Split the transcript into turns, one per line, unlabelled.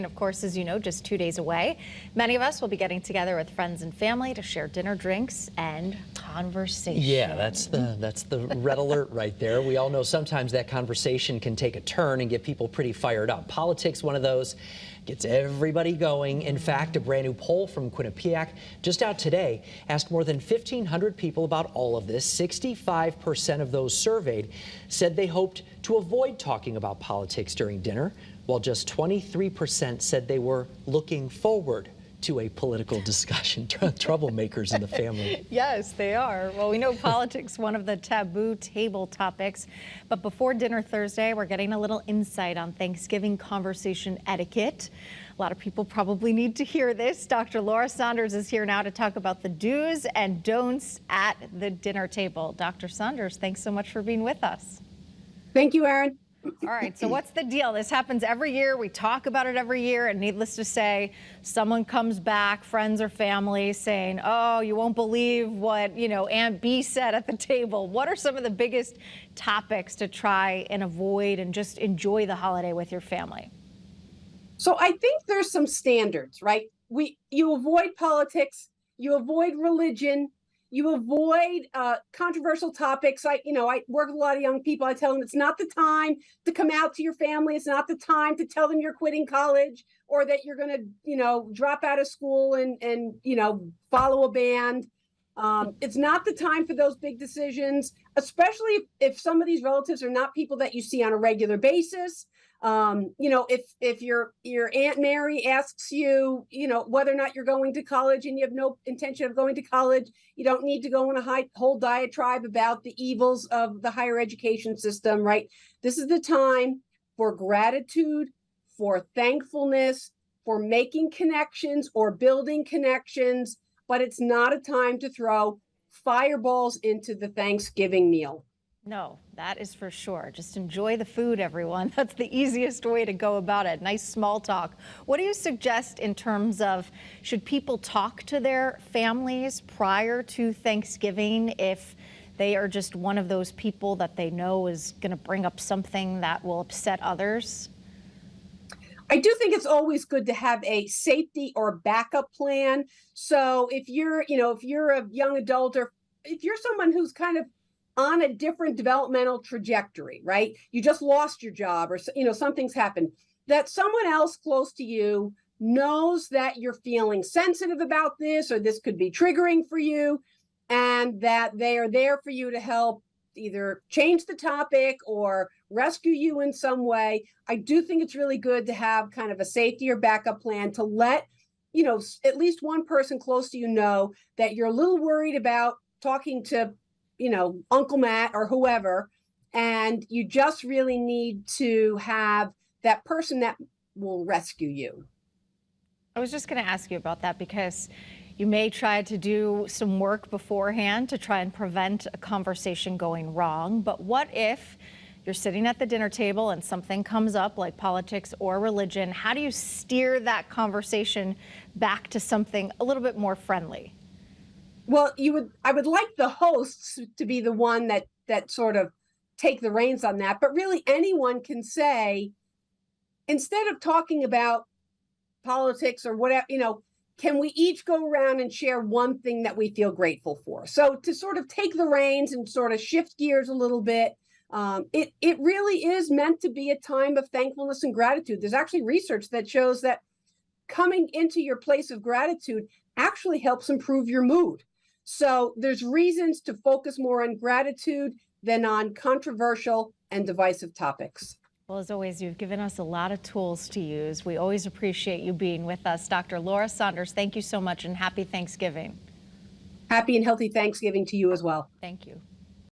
And of course, as you know, just 2 days away, many of us will be getting together with friends and family to share dinner, drinks, and conversation.
Yeah, that's the red alert right there. We all know sometimes that conversation can take a turn and get people pretty fired up. Politics, one of those, gets everybody going. In fact, a brand new poll from Quinnipiac just out today asked more than 1,500 people about all of this. 65% of those surveyed said they hoped to avoid talking about politics during dinner, while just 23% said they were looking forward to a political discussion. Troublemakers in the family.
Yes, they are. Well, we know politics, one of the taboo table topics. But before dinner Thursday, we're getting a little insight on Thanksgiving conversation etiquette. A lot of people probably need to hear this. Dr. Laura Saunders is here now to talk about the do's and don'ts at the dinner table. Dr. Saunders, thanks so much for being with us.
Thank you, Erin.
All right, so what's the deal? This happens every year. We talk about it every year, and needless to say, someone comes back, friends or family, saying, oh, you won't believe what, Aunt B said at the table. What are some of the biggest topics to try and avoid and just enjoy the holiday with your family?
So I think there's some standards, right? You avoid politics, you avoid religion, you avoid controversial topics. I work with a lot of young people. I tell them it's not the time to come out to your family. It's not the time to tell them you're quitting college or that you're going to, drop out of school and follow a band. It's not the time for those big decisions, especially if some of these relatives are not people that you see on a regular basis. If your Aunt Mary asks you, whether or not you're going to college and you have no intention of going to college, you don't need to go on a whole diatribe about the evils of the higher education system, right? This is the time for gratitude, for thankfulness, for making connections or building connections, but it's not a time to throw fireballs into the Thanksgiving meal.
No, that is for sure. Just enjoy the food, everyone. That's the easiest way to go about it. Nice small talk. What do you suggest in terms of should people talk to their families prior to Thanksgiving if they are just one of those people that they know is going to bring up something that will upset others?
I do think it's always good to have a safety or backup plan. So if you're a young adult or if you're someone who's kind of on a different developmental trajectory, right? You just lost your job or, something's happened, that someone else close to you knows that you're feeling sensitive about this, or this could be triggering for you, and that they are there for you to help either change the topic or rescue you in some way. I do think it's really good to have kind of a safety or backup plan to let, at least one person close to you know that you're a little worried about talking to Uncle Matt or whoever, and you just really need to have that person that will rescue you.
I was just going to ask you about that because you may try to do some work beforehand to try and prevent a conversation going wrong. But what if you're sitting at the dinner table and something comes up like politics or religion? How do you steer that conversation back to something a little bit more friendly?
Well, I would like the hosts to be the one that sort of take the reins on that. But really, anyone can say, instead of talking about politics or whatever, can we each go around and share one thing that we feel grateful for? So to sort of take the reins and sort of shift gears a little bit, it really is meant to be a time of thankfulness and gratitude. There's actually research that shows that coming into your place of gratitude actually helps improve your mood. So there's reasons to focus more on gratitude than on controversial and divisive topics.
Well, as always, you've given us a lot of tools to use. We always appreciate you being with us. Dr. Laura Saunders, thank you so much and happy Thanksgiving.
Happy and healthy Thanksgiving to you as well.
Thank you.